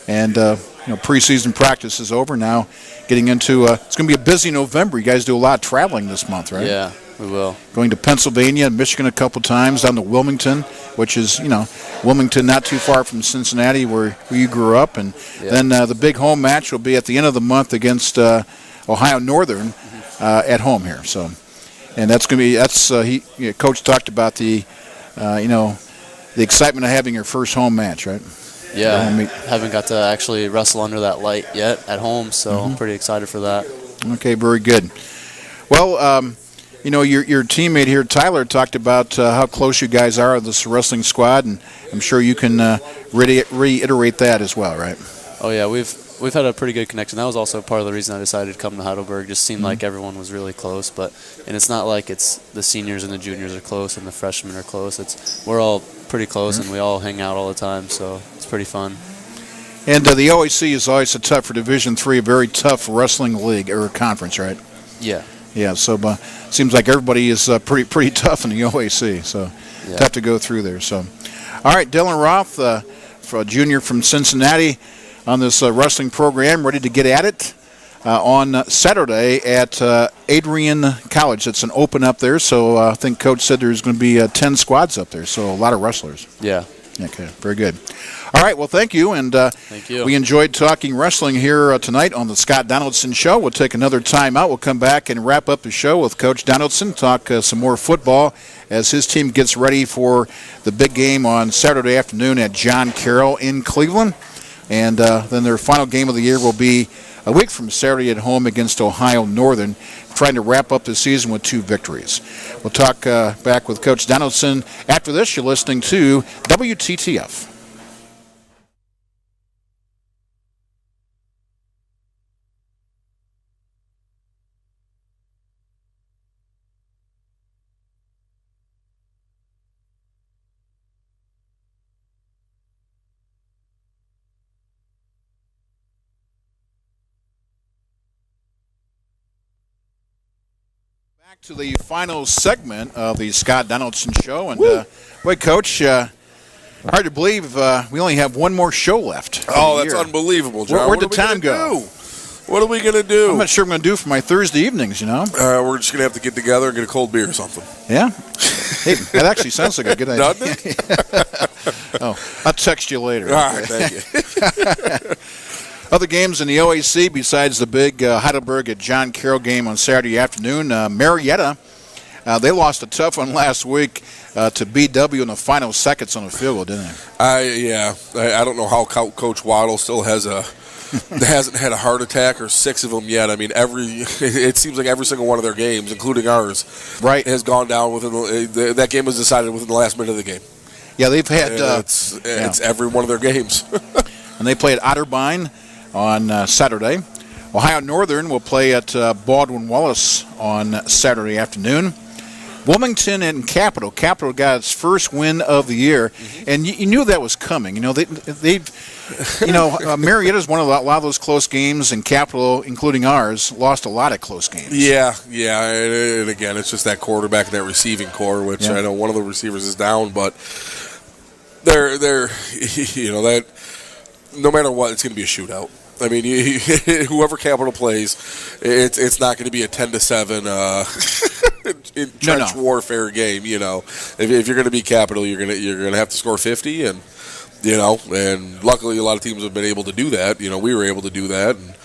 and preseason practice is over now. Getting into it's going to be a busy November. You guys do a lot of traveling this month, right? Yeah, we will. Going to Pennsylvania and Michigan a couple times, down to Wilmington, which is Wilmington not too far from Cincinnati, where you grew up, and then the big home match will be at the end of the month against Ohio Northern at home here. So, and that's going to be Coach talked about the the excitement of having your first home match, right? Yeah, haven't got to actually wrestle under that light yet at home, so I'm pretty excited for that. Okay, very good. Well, your teammate here, Tyler, talked about how close you guys are of this wrestling squad, and I'm sure you can reiterate that as well, right? Oh yeah, we've had a pretty good connection. That was also part of the reason I decided to come to Heidelberg. Just seemed like everyone was really close, and it's not like it's the seniors and the juniors are close and the freshmen are close. We're all pretty close and we all hang out all the time, so it's pretty fun. And the OAC is always a tough for Division III, a very tough wrestling league or conference, right? Yeah. Yeah. So seems like everybody is pretty tough in the OAC, so tough to go through there. So, all right, Dylan Roth, a junior from Cincinnati, on this wrestling program, ready to get at it on Saturday at Adrian College. It's an open up there, so I think Coach said there's going to be 10 squads up there, so a lot of wrestlers. Yeah. Okay, very good. All right, well, thank you, and thank you. We enjoyed talking wrestling here tonight on the Scott Donaldson Show. We'll take another time out. We'll come back and wrap up the show with Coach Donaldson, talk some more football as his team gets ready for the big game on Saturday afternoon at John Carroll in Cleveland. And then their final game of the year will be a week from Saturday at home against Ohio Northern, trying to wrap up the season with 2 victories. We'll talk back with Coach Donaldson. After this, you're listening to WTTF. Back to the final segment of the Scott Donaldson Show. And, wait, Coach, hard to believe we only have one more show left. Oh, that's unbelievable, John. Where'd the time go? What are we going to do? I'm not sure I'm going to do for my Thursday evenings, We're just going to have to get together and get a cold beer or something. Yeah? Hey, that actually sounds like a good idea. Doesn't it? Oh, I'll text you later. All right, thank you. Other games in the OAC besides the big Heidelberg at John Carroll game on Saturday afternoon, Marietta, they lost a tough one last week to BW in the final seconds on the field goal, didn't they? I don't know how Coach Waddle still hasn't had a heart attack or 6 of them yet. I mean, it seems like every single one of their games, including ours, has gone down within that game was decided within the last minute of the game. Yeah, they've had it's every one of their games. And they played Otterbein on Saturday. Ohio Northern will play at Baldwin Wallace on Saturday afternoon. Wilmington and Capital. Capital got its first win of the year, and you knew that was coming. Marietta's won a lot of those close games, and Capital, including ours, lost a lot of close games. Yeah, and again, it's just that quarterback and that receiving core, which I know one of the receivers is down, but they're that no matter what, it's going to be a shootout. I mean, whoever Capital plays, it's not going to be a 10-7 trench warfare game. If you're going to beat Capital, you're going to have to score 50, and luckily a lot of teams have been able to do that. We were able to do that, and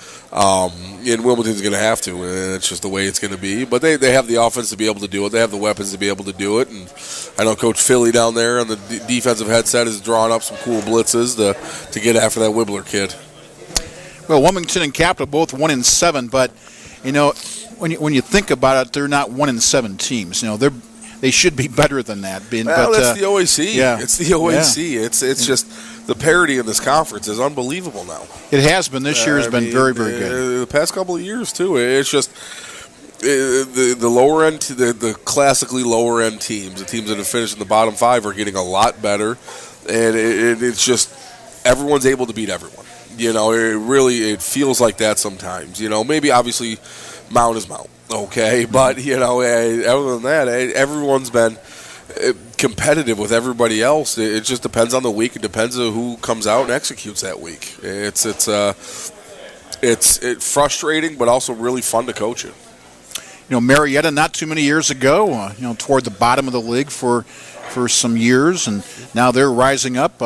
Wilmington's going to have to. And it's just the way it's going to be. But they have the offense to be able to do it. They have the weapons to be able to do it. And I know Coach Philly down there on the defensive headset is drawing up some cool blitzes to get after that Wibbler kid. Well, Wilmington and Capital both 1-7, but when you think about it, they're not 1-7 teams. They should be better than that. That's the OAC. Yeah, it's the OAC. Yeah. It's just the parity in this conference is unbelievable now. It has been. This year has been very, very good. The past couple of years too. It's just the lower end, the classically lower end teams, the teams that have finished in the bottom 5 are getting a lot better, and it's just everyone's able to beat everyone. It feels like that sometimes. Maybe obviously Mount is Mount, okay? But, other than that, everyone's been competitive with everybody else. It just depends on the week. It depends on who comes out and executes that week. It's frustrating, but also really fun to coach it. Marietta not too many years ago, toward the bottom of the league for some years, and now they're rising up.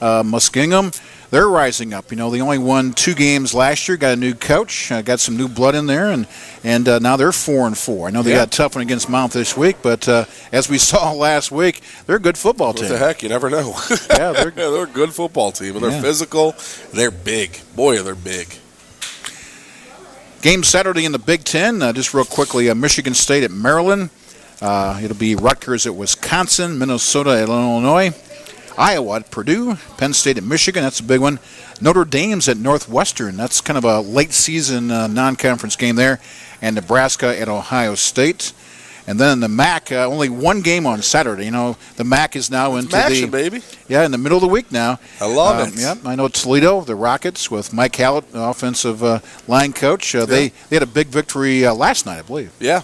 Muskingum, they're rising up. They only won 2 games last year, got a new coach, got some new blood in there, and now they're 4-4. I know they got a tough one against Mount this week, but as we saw last week, they're a good football team. What the heck? You never know. They're a good football team, and they're physical, and they're big. Boy, they're big. Game Saturday in the Big Ten, just real quickly, Michigan State at Maryland. It'll be Rutgers at Wisconsin, Minnesota at Illinois, Iowa at Purdue, Penn State at Michigan, that's a big one. Notre Dame's at Northwestern, that's kind of a late season non-conference game there, and Nebraska at Ohio State. And then the MAC, only one game on Saturday. The MAC is now into action, baby. Yeah, in the middle of the week now. I love it. Yeah, I know Toledo, the Rockets, with Mike Hallett, offensive line coach. They had a big victory last night, I believe. Yeah,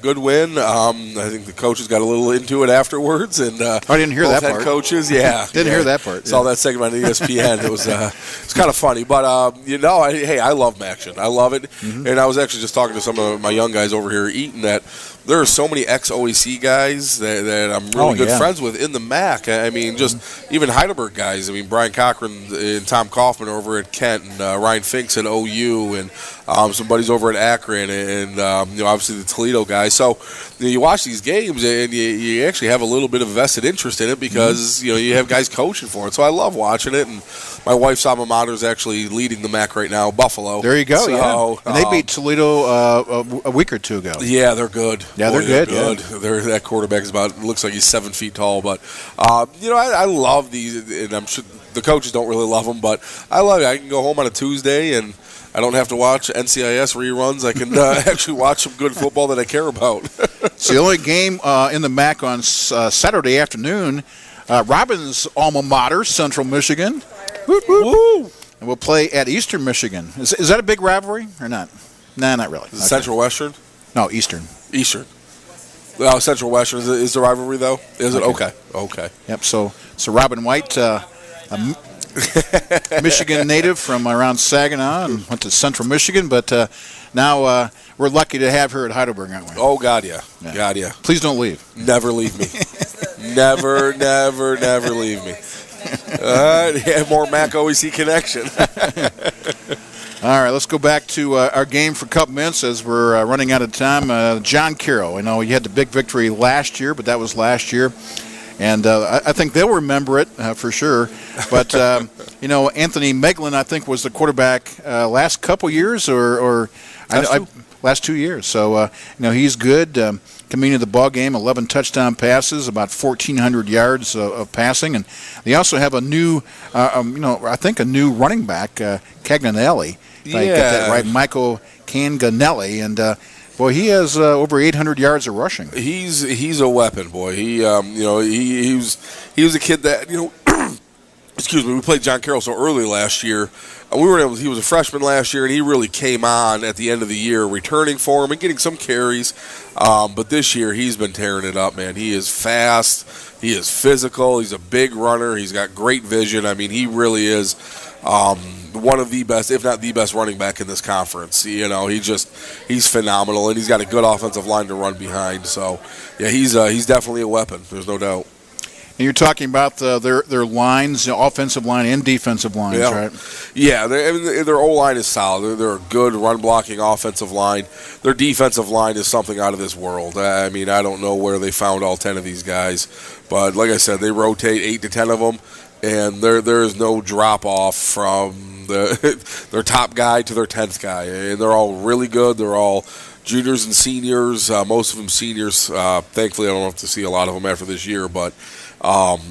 good win. I think the coaches got a little into it afterwards, and I didn't hear that part. Coaches, didn't hear that part. Saw that segment on ESPN. It was it's kind of funny, but I love MACtion. I love it, and I was actually just talking to some of my young guys over here eating that. There are so many ex-OAC guys that I'm really good friends with in the MAC. I mean, just even Heidelberg guys. I mean, Brian Cochran and Tom Kaufman over at Kent, and Ryan Finks at OU, and some buddies over at Akron, and obviously the Toledo guys. So you watch these games, and you actually have a little bit of vested interest in it because you have guys coaching for it. So I love watching it, and my wife's alma mater is actually leading the MAC right now, Buffalo. There you go. So, and they beat Toledo a week or two ago. Yeah, they're good. Yeah, they're good. Yeah. That quarterback is looks like he's 7 feet tall. But I love these, and I'm sure the coaches don't really love them, but I love it. I can go home on a Tuesday and I don't have to watch NCIS reruns. I can actually watch some good football that I care about. It's the only game in the MAC on Saturday afternoon. Robin's alma mater, Central Michigan. Woo, woo. Woo. And we'll play at Eastern Michigan. Is that a big rivalry or not? Nah, not really. Central Western? No, Eastern. Central Western is the rivalry, though? Is it? Okay. Yep, so Robin White, a Michigan native from around Saginaw, and went to Central Michigan, but now we're lucky to have her at Heidelberg, aren't we? Oh, God, yeah. God, yeah. Please don't leave. Never leave me. Never leave me. More MAC OEC connection. All right, let's go back to our game for a couple minutes as we're running out of time. John Carroll, I know you had the big victory last year, but that was last year. And I think they'll remember it for sure. But, Anthony Meglin, I think, was the quarterback last couple years last 2 years. So, he's good. Coming into the ball game, 11 touchdown passes, about 1,400 yards of passing. And they also have a new, I think a new running back, Cagnanelli. if I get that right, Michael Canganelli, and boy, he has over 800 yards of rushing. He's a weapon, boy. He was a kid that excuse me. We played John Carroll so early last year. He was a freshman last year, and he really came on at the end of the year, returning for him and getting some carries. But this year, he's been tearing it up, man. He is fast. He is physical. He's a big runner. He's got great vision. I mean, he really is one of the best, if not the best, running back in this conference. He's phenomenal, and he's got a good offensive line to run behind. So, yeah, he's definitely a weapon. There's no doubt. And you're talking about their lines, offensive line and defensive lines, right? Yeah, their O-line is solid. They're a good run-blocking offensive line. Their defensive line is something out of this world. I mean, I don't know where they found all 10 of these guys. But like I said, they rotate 8 to 10 of them, and there is no drop-off from their top guy to their 10th guy. And they're all really good. They're all juniors and seniors, most of them seniors. Thankfully, I don't have to see a lot of them after this year, but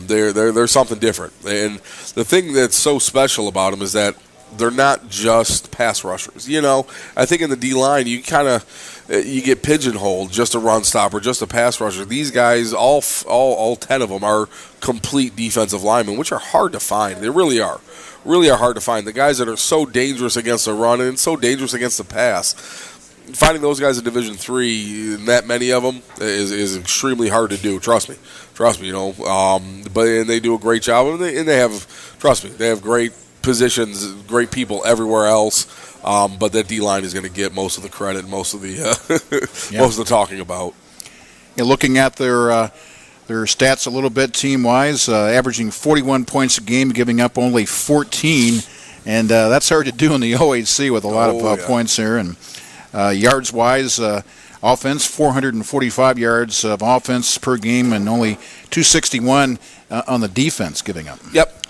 they're something different. And the thing that's so special about them is that they're not just pass rushers. I think in the D-line, you get pigeonholed, just a run stopper, just a pass rusher. These guys, all 10 of them, are complete defensive linemen, which are hard to find. They really are hard to find. The guys that are so dangerous against the run and so dangerous against the pass. Finding those guys in Division III, that many of them, is extremely hard to do. Trust me. But they do a great job, and they have, trust me, they have great positions, great people everywhere else. But that D line is going to get most of the credit, most of the most of the talking about. Looking at their stats a little bit team wise, averaging 41 points a game, giving up only 14, and that's hard to do in the OAC with a lot of points there. And yards-wise, offense, 445 yards of offense per game and only 261 on the defense giving up. Yep.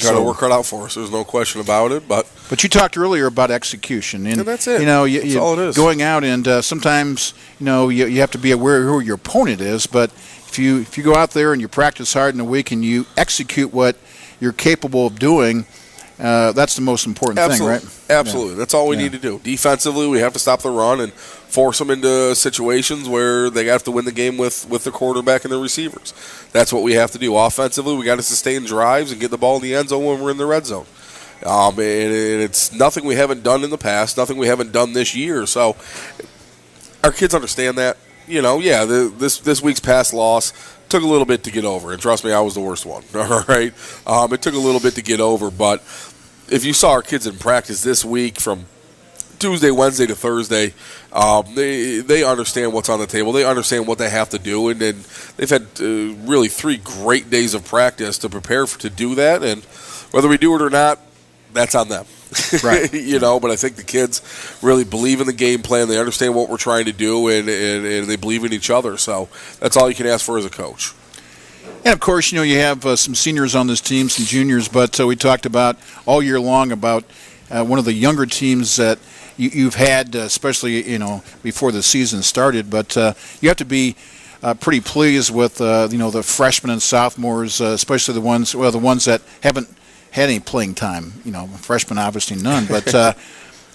Got to work it out for us. There's no question about it. But you talked earlier about execution. And that's it. That's all it is. Going out and sometimes, you have to be aware of who your opponent is. But if you go out there and you practice hard in a week and you execute what you're capable of doing, that's the most important thing, right? Absolutely. That's all we need to do. Defensively, we have to stop the run and force them into situations where they have to win the game with the quarterback and the receivers. That's what we have to do. Offensively, we got to sustain drives and get the ball in the end zone when we're in the red zone. And it's nothing we haven't done in the past, nothing we haven't done this year. So our kids understand that. This week's pass loss took a little bit to get over, and trust me, I was the worst one. All right, it took a little bit to get over, but if you saw our kids in practice this week from Tuesday, Wednesday to Thursday, they understand what's on the table. They understand what they have to do, and then they've had really 3 great days of practice to prepare to do that. And whether we do it or not, that's on them. Right. But I think the kids really believe in the game plan. They understand what we're trying to do, and they believe in each other. So that's all you can ask for as a coach. And, of course, you have some seniors on this team, some juniors, but we talked about all year long about one of the younger teams that you've had, especially, before the season started. But you have to be pretty pleased with, the freshmen and sophomores, especially the ones that haven't had any playing time. Freshmen obviously none, but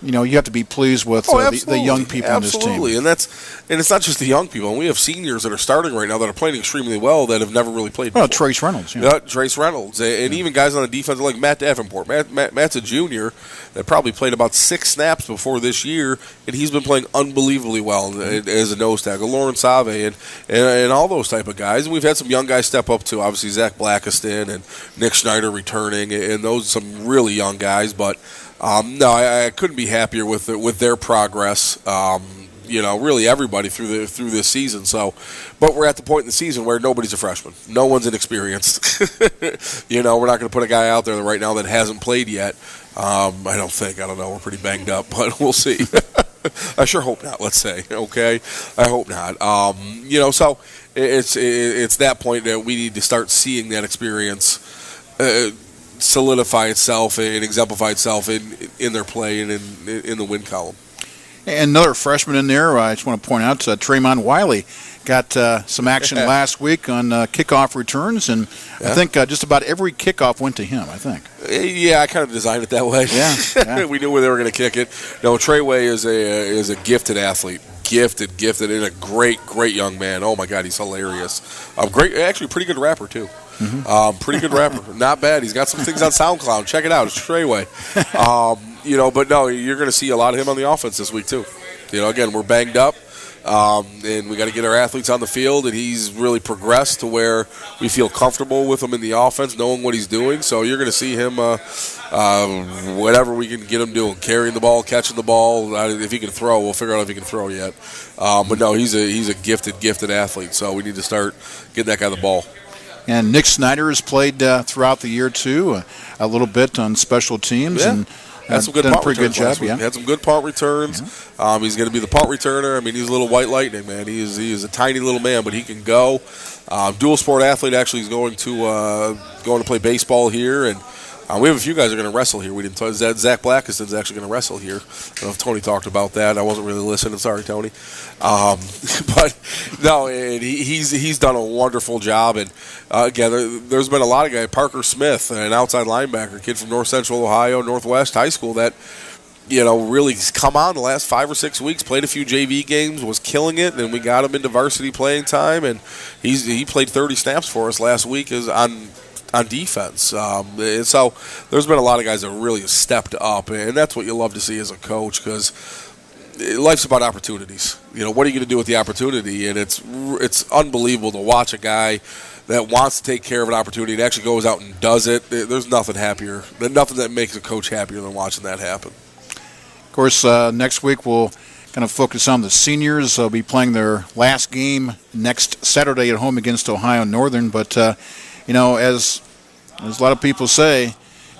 you have to be pleased with the young people on this team. Absolutely, and it's not just the young people. And we have seniors that are starting right now that are playing extremely well that have never really played before. Well, Trace Reynolds. Trace Reynolds, and even guys on the defense like Matt Davenport. Matt's a junior that probably played about 6 snaps before this year, and he's been playing unbelievably well as a nose tackle. Lawrence Ave and all those type of guys. And we've had some young guys step up too. Obviously, Zach Blackiston and Nick Schneider returning, and those are some really young guys, but. No, I couldn't be happier with their progress. Really everybody through this season. So, but we're at the point in the season where nobody's a freshman. No one's inexperienced. We're not going to put a guy out there right now that hasn't played yet. I don't think. I don't know. We're pretty banged up, but we'll see. I sure hope not. Let's say, okay. I hope not. So it's that point that we need to start seeing that experience. Solidify itself and exemplify itself in their play and in the win column. And another freshman in there, I just want to point out, Tremont Wiley got some action last week on kickoff returns, and I think just about every kickoff went to him, I think. Yeah, I kind of designed it that way. Yeah. We knew where they were going to kick it. No, Treyway is a gifted athlete. Gifted, and a great young man. Oh, my God, he's hilarious. Actually, pretty good rapper, too. Mm-hmm. Pretty good rapper. Not bad. He's got some things on SoundCloud. Check it out. It's Treyway. But no, you're going to see a lot of him on the offense this week, too. Again, we're banged up. And we got to get our athletes on the field, and he's really progressed to where we feel comfortable with him in the offense, knowing what he's doing. So you're going to see him, whatever we can get him doing, carrying the ball, catching the ball. If he can throw, we'll figure out if he can throw yet. But no, he's a gifted athlete. So we need to start getting that guy the ball. And Nick Snyder has played throughout the year, too, a little bit on special teams. Yeah. And had some good done punt a pretty good returns job, yeah. Had some good punt returns. Yeah. He's going to be the punt returner. I mean, he's a little white lightning, man. He is a tiny little man, but he can go. Dual sport athlete. Actually, he's going to play baseball here, and we have a few guys that are going to wrestle here. We didn't talk. Zach Blackiston's actually going to wrestle here. I don't know if Tony talked about that. I wasn't really listening. Sorry, Tony. But no, and he's done a wonderful job. And again, there's been a lot of guys. Parker Smith, an outside linebacker, kid from North Central Ohio, Northwest High School, that really come on the last 5 or 6 weeks. Played a few JV games, was killing it, and we got him into varsity playing time. And he played 30 snaps for us last week on defense. And so there's been a lot of guys that really have stepped up, and that's what you love to see as a coach, because life's about opportunities. What are you going to do with the opportunity? And it's unbelievable to watch a guy that wants to take care of an opportunity and actually goes out and does it. There's nothing that makes a coach happier than watching that happen. Of course, next week we'll kind of focus on the seniors. They'll be playing their last game next Saturday at home against Ohio Northern. But, as a lot of people say,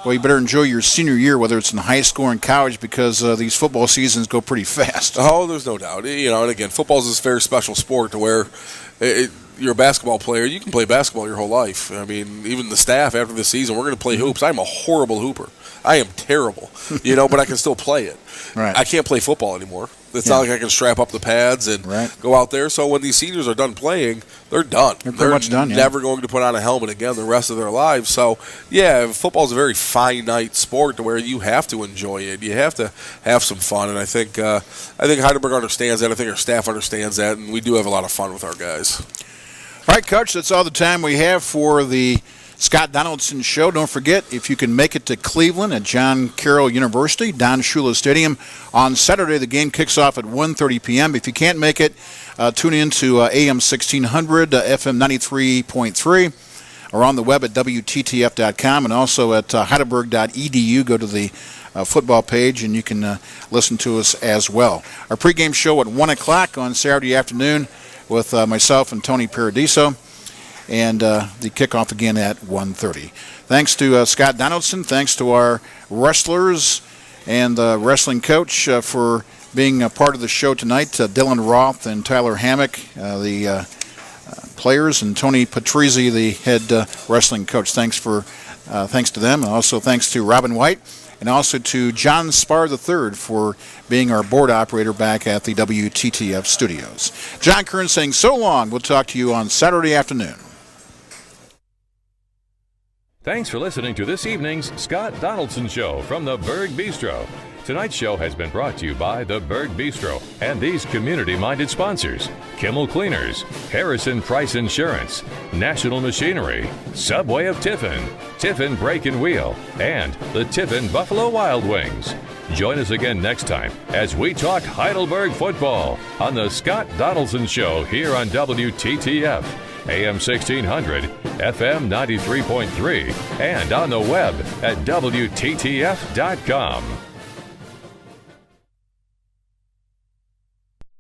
well, you better enjoy your senior year, whether it's in high school or in college, because these football seasons go pretty fast. Oh, there's no doubt. And again, football is this very special sport to where you're a basketball player. You can play basketball your whole life. I mean, even the staff after the season, we're going to play hoops. I'm a horrible hooper. I am terrible, but I can still play it. Right. I can't play football anymore. It's not like I can strap up the pads and go out there. So when these seniors are done playing, they're done. They're pretty much done, never going to put on a helmet again the rest of their lives. So, football is a very finite sport to where you have to enjoy it. You have to have some fun, and I think Heidelberg understands that. I think our staff understands that, and we do have a lot of fun with our guys. All right, Coach, that's all the time we have for the Scott Donaldson Show. Don't forget, if you can make it to Cleveland at John Carroll University, Don Shula Stadium, on Saturday, the game kicks off at 1:30 p.m. If you can't make it, tune in to AM 1600, FM 93.3, or on the web at WTTF.com, and also at heidelberg.edu. Go to the football page, and you can listen to us as well. Our pregame show at 1 o'clock on Saturday afternoon with myself and Tony Paradiso. And the kickoff again at 1:30. Thanks to Scott Donaldson. Thanks to our wrestlers and the wrestling coach for being a part of the show tonight. Dylan Roth and Tyler Hammack, the players, and Tony Patrizi, the head wrestling coach. Thanks to them. And also thanks to Robin White, and also to John Spar III for being our board operator back at the WTTF studios. John Kern saying so long. We'll talk to you on Saturday afternoon. Thanks for listening to this evening's Scott Donaldson Show from the Berg Bistro. Tonight's show has been brought to you by the Berg Bistro and these community-minded sponsors: Kimmel Cleaners, Harrison Price Insurance, National Machinery, Subway of Tiffin, Tiffin Brake and Wheel, and the Tiffin Buffalo Wild Wings. Join us again next time as we talk Heidelberg football on the Scott Donaldson Show here on WTTF. AM 1600, FM 93.3, and on the web at WTTF.com.